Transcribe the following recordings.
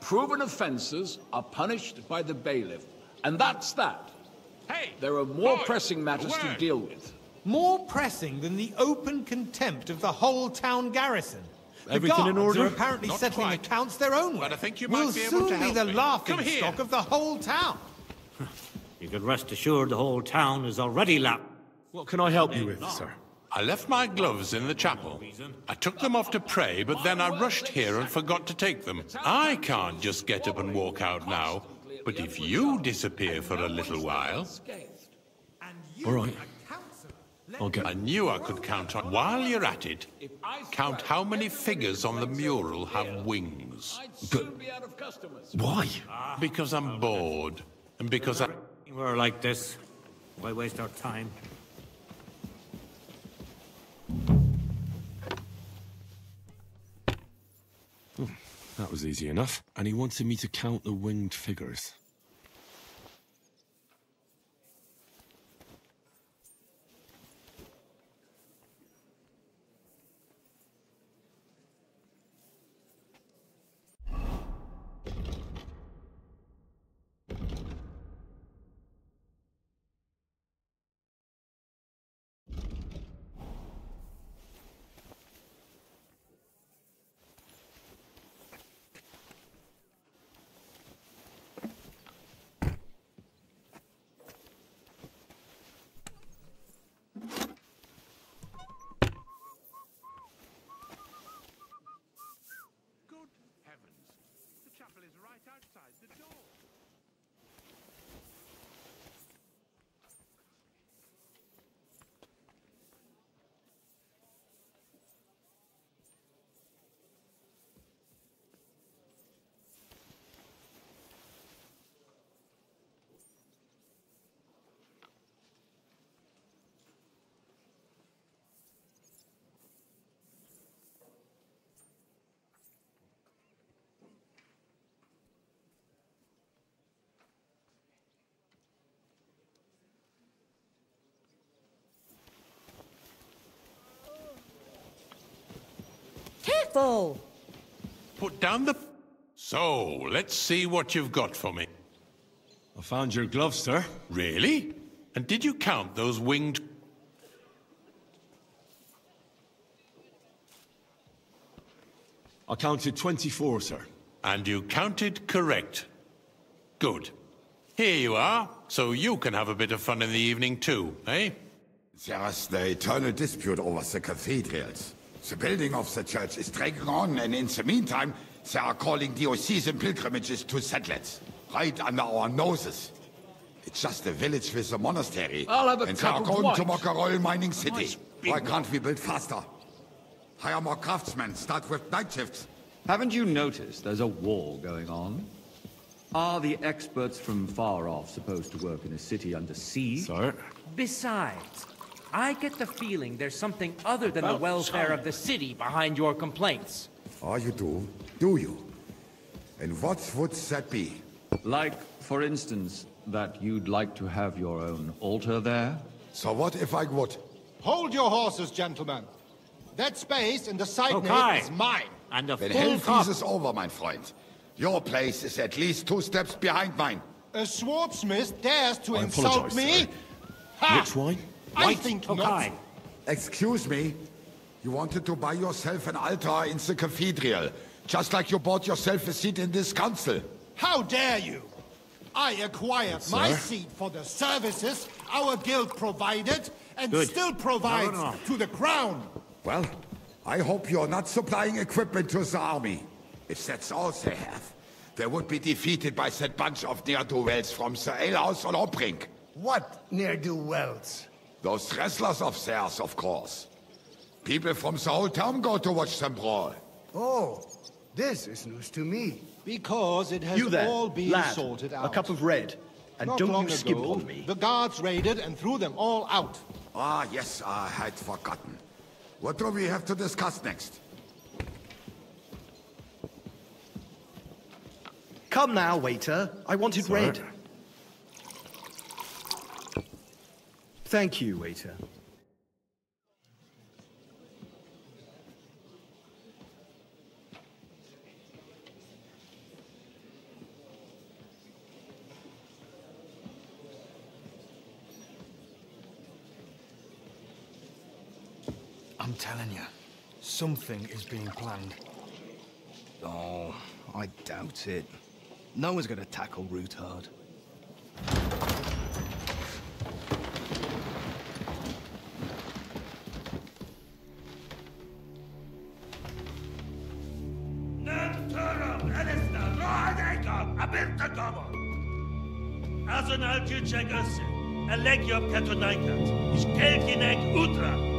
Proven offences are punished by the bailiff. And that's that. Hey! There are more boy, pressing matters to deal with. More pressing than the open contempt of the whole town garrison. The Everything in guards order? are apparently Not settling quite. accounts their own way. But I think you we'll might be able soon to be help the me. laughing Come here. stock of the whole town. You can rest assured the whole town is already lapped. What can I help you with, sir? I left my gloves in the chapel. I took them off to pray, but then I rushed here and forgot to take them. I can't just get up and walk out now. But if you disappear for a little while... All right. I'll get... I knew I could count on... While you're at it, count how many figures on the mural have wings. But why? Because I'm bored. And because I... We're like this. Why waste our time? That was easy enough. And he wanted me to count the winged figures. Good heavens. The chapel is right outside the door. Careful! Put down the... So, let's see what you've got for me. I found your gloves, sir. Really? And did you count those winged... I counted 24, sir. And you counted correct. Good. Here you are, so you can have a bit of fun in the evening too, eh? There's the eternal dispute over the cathedrals. The building of the church is dragging on, and in the meantime, they are calling diocesan pilgrimages to settlers, right under our noses. It's just a village with a monastery, I'll have a and they cup are of going to wine. Mokarol mining city. Nice Why can't we build faster? Hire more craftsmen, start with night shifts. Haven't you noticed there's a war going on? Are the experts from far off supposed to work in a city under siege? Sir? Besides, I get the feeling there's something other than the welfare of the city behind your complaints. Oh, you do? Do you? And what would that be? Like, for instance, that you'd like to have your own altar there? So what if I would? Hold your horses, gentlemen. That space in the side Okay. nave is mine. And a When full hell cup. freezes over, my friend, your place is at least 2 steps behind mine. A swordsmith dares to I insult apologize, me? sir. Ha! Which wine? I think Okay. not. Excuse me? You wanted to buy yourself an altar in the cathedral, just like you bought yourself a seat in this council. How dare you? I acquired my Sir? seat for the services our guild provided and Good. still provides No. to the crown. Well, I hope you're not supplying equipment to the army. If that's all they have, they would be defeated by that bunch of ne'er-do-wells from the alehouse on Obrink. What ne'er-do-wells? Those wrestlers of theirs, of course. People from the whole town go to watch them brawl. Oh, this is news to me. Because it has You there, all been lad, sorted out. a cup of red. And Not don't long you skip ago, on me. the guards raided and threw them all out. Ah, yes, I had forgotten. What do we have to discuss next? Come now, waiter. I wanted red. Thank you, waiter. I'm telling you, something is being planned. Oh, I doubt it. No one's gonna tackle Rootard. Azonal Juchek Össe, Elegiop Katonaikat, Ishkelkinek Utra.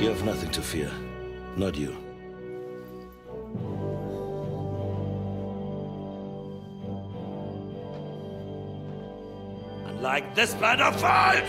You have nothing to fear. Not you. Unlike this band of fools!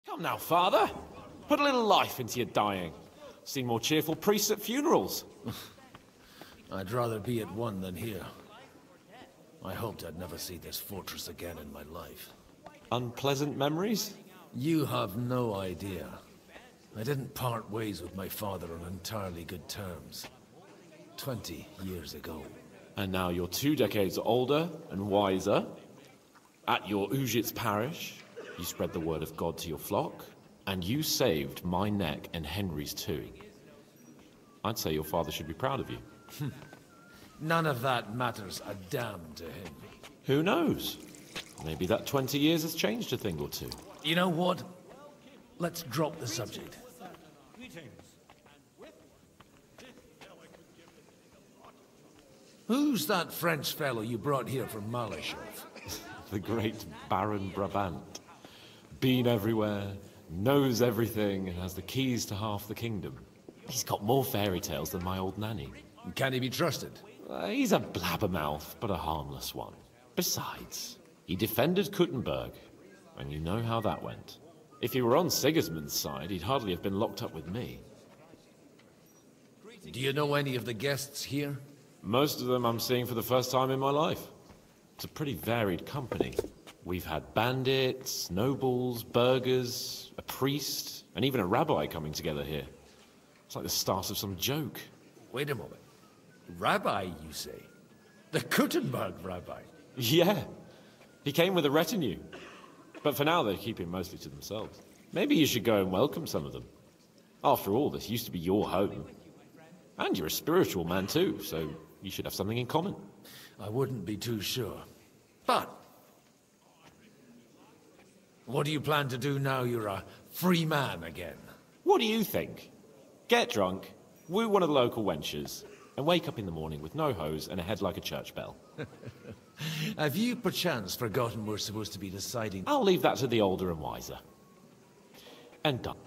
Come now, Father. Put a little life into your dying. Seen more cheerful priests at funerals. I'd rather be at one than here. I hoped I'd never see this fortress again in my life. Unpleasant memories? You have no idea. I didn't part ways with my father on entirely good terms. 20 years ago. And now you're 2 decades older and wiser. At your Ujitz parish, you spread the word of God to your flock, and you saved my neck and Henry's too. I'd say your father should be proud of you. None of that matters a damn to him. Who knows? Maybe that 20 years has changed a thing or two. You know what? Let's drop the subject. Who's that French fellow you brought here from Malashov? The great Baron Brabant. Been everywhere, knows everything, and has the keys to half the kingdom. He's got more fairy tales than my old nanny. Can he be trusted? He's a blabbermouth, but a harmless one. Besides, he defended Kuttenberg, and you know how that went. If he were on Sigismund's side, he'd hardly have been locked up with me. Do you know any of the guests here? Most of them I'm seeing for the first time in my life. It's a pretty varied company. We've had bandits, nobles, burghers, a priest, and even a rabbi coming together here. It's like the start of some joke. Wait a moment. Rabbi, you say? The Kuttenberg rabbi? Yeah. He came with a retinue. But for now, they keep him mostly to themselves. Maybe you should go and welcome some of them. After all, this used to be your home. And you're a spiritual man too, so you should have something in common. I wouldn't be too sure. But what do you plan to do now you're a free man again? What do you think? Get drunk, woo one of the local wenches, and wake up in the morning with no hose and a head like a church bell. Have you perchance forgotten we're supposed to be deciding? I'll leave that to the older and wiser. And done.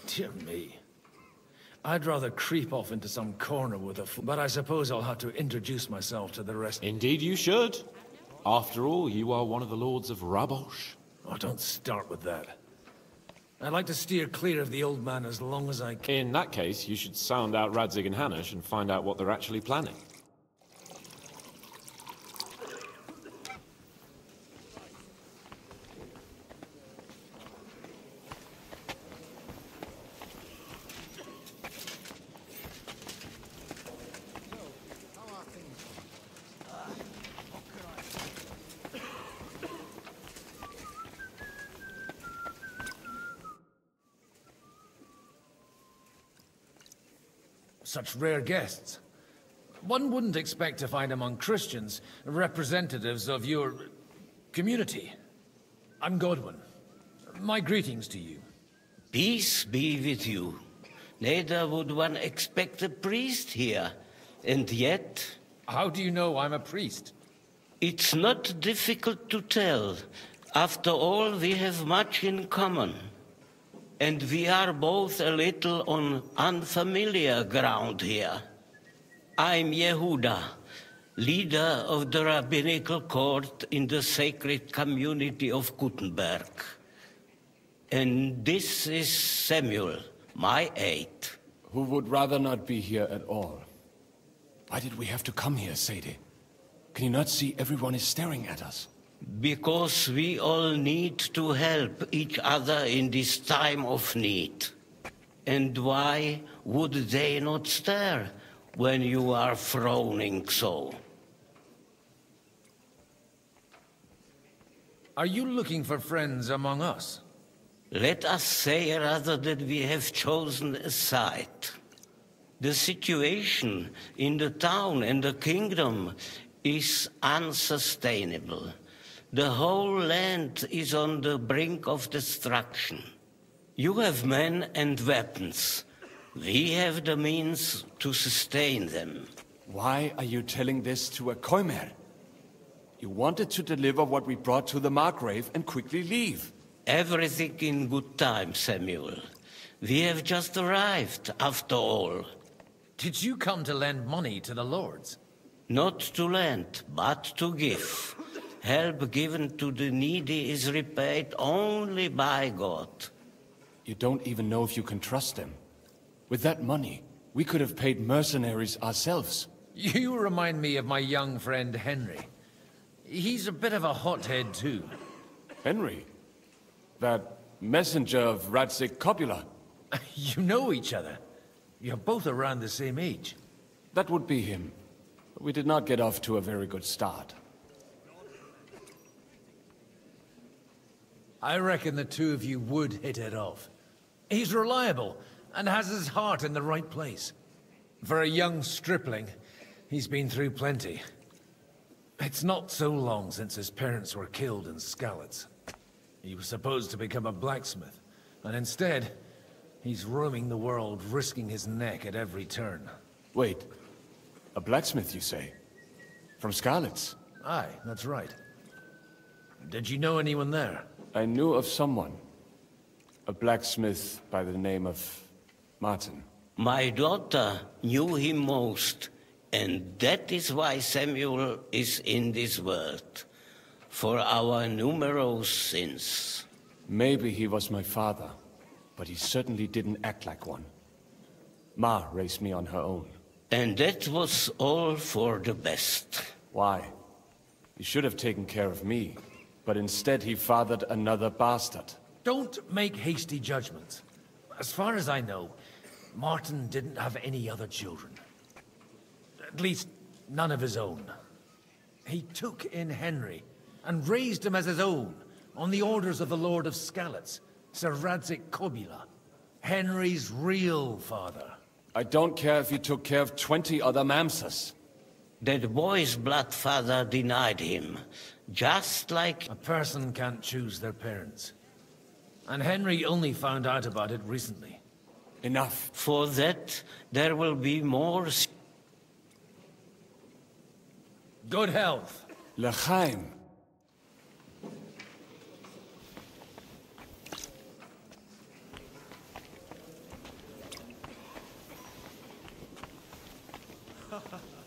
Dear me. I'd rather creep off into some corner with a but I suppose I'll have to introduce myself to the rest. Indeed you should. After all, you are one of the lords of Rabosh. Oh, don't start with that. I'd like to steer clear of the old man as long as I can. In that case, you should sound out Radzig and Hanush and find out what they're actually planning. Such rare guests. One wouldn't expect to find among Christians representatives of your community. I'm Godwin. My greetings to you. Peace be with you. Neither would one expect a priest here, and yet... How do you know I'm a priest? It's not difficult to tell. After all, we have much in common. And we are both a little on unfamiliar ground here. I'm Yehuda, leader of the rabbinical court in the sacred community of Gutenberg. And this is Samuel, my aide. Who would rather not be here at all. Why did we have to come here, Sadie? Can you not see everyone is staring at us? Because we all need to help each other in this time of need. And why would they not stare when you are frowning so? Are you looking for friends among us? Let us say rather that we have chosen a side. The situation in the town and the kingdom is unsustainable. The whole land is on the brink of destruction. You have men and weapons. We have the means to sustain them. Why are you telling this to a Koimer? You wanted to deliver what we brought to the Margrave and quickly leave. Everything in good time, Samuel. We have just arrived, after all. Did you come to lend money to the lords? Not to lend, but to give. Help given to the needy is repaid only by God. You don't even know if you can trust them. With that money, we could have paid mercenaries ourselves. You remind me of my young friend Henry. He's a bit of a hothead too. Henry? That messenger of Radzig Kobyla? You know each other. You're both around the same age. That would be him. But we did not get off to a very good start. I reckon the two of you would hit it off. He's reliable and has his heart in the right place. For a young stripling, he's been through plenty. It's not so long since his parents were killed in Skalitz. He was supposed to become a blacksmith, and instead, he's roaming the world, risking his neck at every turn. Wait, a blacksmith, you say? From Skalitz? Aye, that's right. Did you know anyone there? I knew of someone. A blacksmith by the name of Martin. My daughter knew him most, and that is why Samuel is in this world. For our numerous sins. Maybe he was my father, but he certainly didn't act like one. Ma raised me on her own. And that was all for the best. Why? He should have taken care of me, but instead he fathered another bastard. Don't make hasty judgments. As far as I know, Martin didn't have any other children. At least, none of his own. He took in Henry, and raised him as his own, on the orders of the Lord of Skalitz, Sir Radzig Kobyla, Henry's real father. I don't care if he took care of 20 other Mamsas. That boy's blood father denied him, just like... A person can't choose their parents. And Henry only found out about it recently. Enough. For that, there will be more... Good health. L'chaim.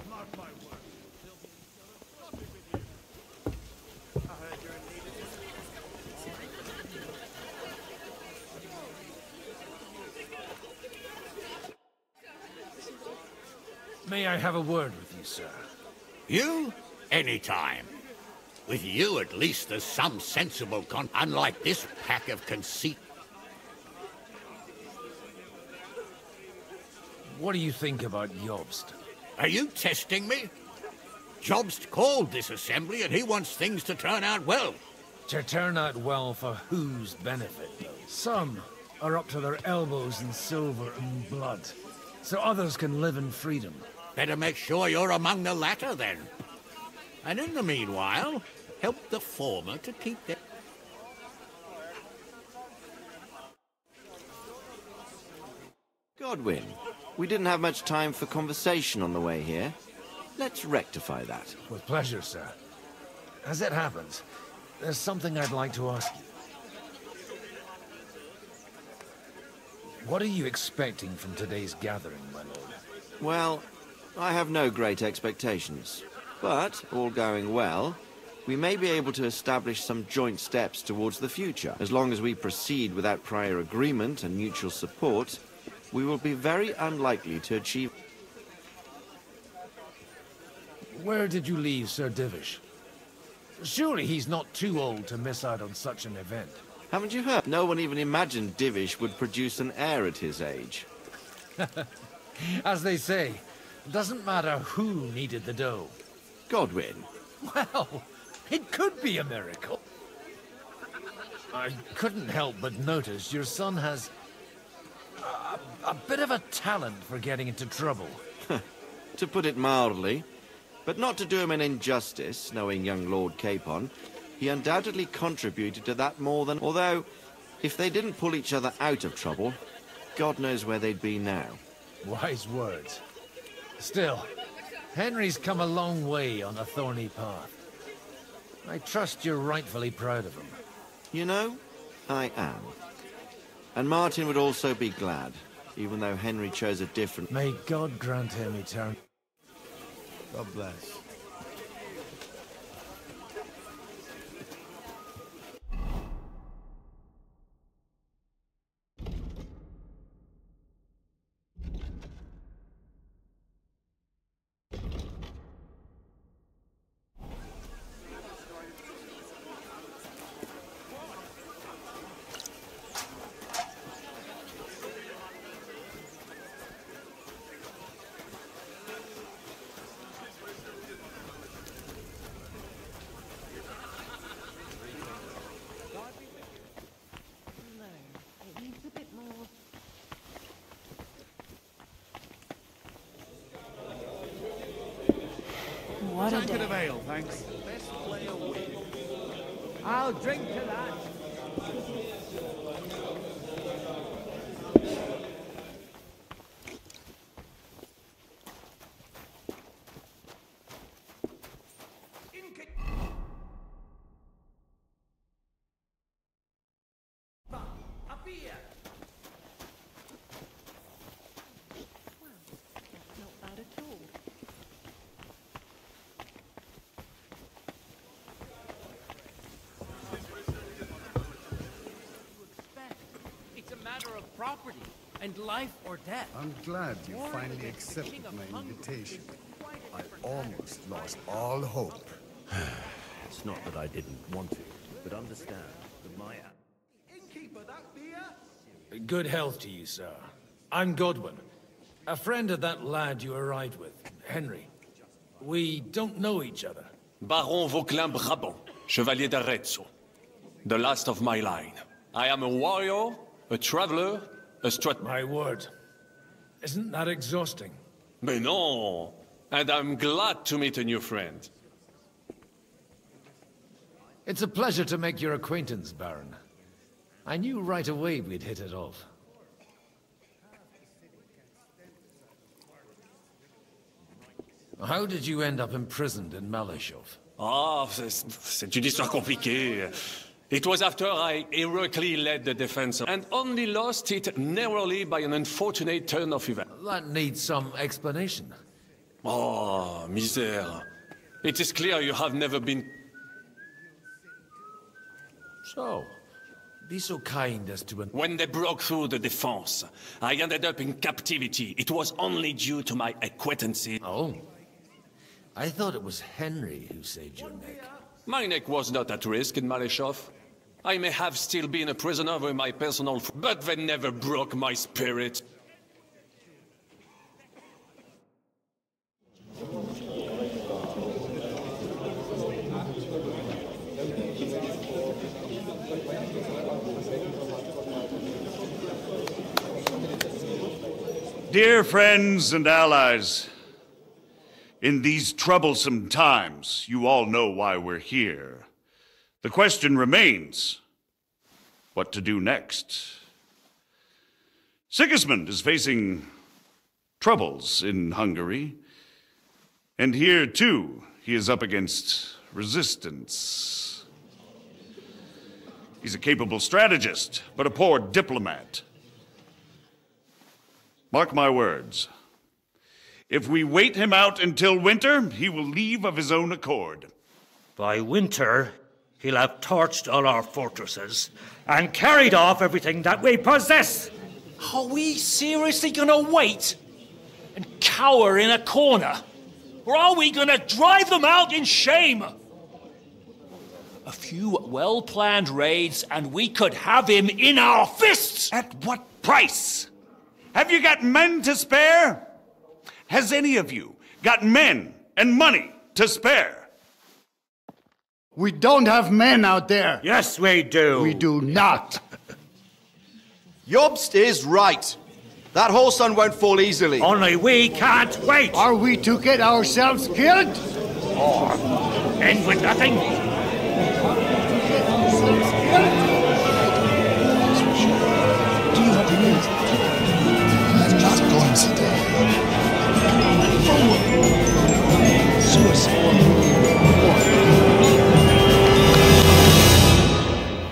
Mark my word. I heard you're in need of... May I have a word with you, sir? You? Anytime. With you, at least, there's some sensible unlike this pack of conceit. What do you think about Jobst? Are you testing me? Jobst called this assembly, and he wants things to turn out well. To turn out well for whose benefit, though? Some are up to their elbows in silver and blood, so others can live in freedom. Better make sure you're among the latter, then. And in the meanwhile, help the former to keep their... Godwin, we didn't have much time for conversation on the way here. Let's rectify that. With pleasure, sir. As it happens, there's something I'd like to ask you. What are you expecting from today's gathering, my lord? Well, I have no great expectations. But, all going well, we may be able to establish some joint steps towards the future. As long as we proceed without prior agreement and mutual support, we will be very unlikely to achieve... Where did you leave Sir Divish? Surely he's not too old to miss out on such an event. Haven't you heard? No one even imagined Divish would produce an heir at his age. As they say, it doesn't matter who needed the dough. Godwin. Well, it could be a miracle. I couldn't help but notice your son has a bit of a talent for getting into trouble. To put it mildly. But not to do him an injustice, knowing young Lord Capon, he undoubtedly contributed to that more than... Although, if they didn't pull each other out of trouble, God knows where they'd be now. Wise words. Still, Henry's come a long way on a thorny path. I trust you're rightfully proud of him. You know, I am. And Martin would also be glad, even though Henry chose a different... May God grant him eternal... God bless. What a tankard of ale, thanks. Best player win. I'll drink to that. Property and life or death. I'm glad you finally accepted my invitation. I almost lost all hope. It's not that I didn't want to, but understand that my... Innkeeper, that beer? Good health to you, sir. I'm Godwin, a friend of that lad you arrived with, Henry. We don't know each other. Baron Vauclin Brabant, Chevalier d'Arezzo. The last of my line. I am a warrior, a traveler, a strat... My word. Isn't that exhausting? Mais non! And I'm glad to meet a new friend. It's a pleasure to make your acquaintance, Baron. I knew right away we'd hit it off. How did you end up imprisoned in Malashov? Ah, c'est une histoire compliquée. It was after I heroically led the defense and only lost it narrowly by an unfortunate turn of events. That needs some explanation. Oh, misère. It is clear you have never been... So, Be so kind as to... When they broke through the defense, I ended up in captivity. It was only due to my acquaintances. Oh. I thought it was Henry who saved your neck. My neck was not at risk in Maleshov. I may have still been a prisoner with my personal... but they never broke my spirit. Dear friends and allies, in these troublesome times, you all know why we're here. The question remains, what to do next? Sigismund is facing troubles in Hungary, and here, too, he is up against resistance. He's a capable strategist, but a poor diplomat. Mark my words. If we wait him out until winter, he will leave of his own accord. By winter, he'll have torched all our fortresses and carried off everything that we possess. Are we seriously gonna wait and cower in a corner? Or are we gonna drive them out in shame? A few well-planned raids and we could have him in our fists! At what price? Have you got men to spare? Has any of you got men and money to spare? We don't have men out there. Yes, we do. We do not. Jobst is right. That whole sun won't fall easily. Only we can't wait. Are we to get ourselves killed? Or end with nothing?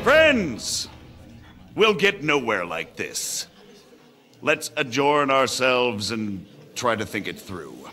Friends, we'll get nowhere like this. Let's adjourn ourselves and try to think it through.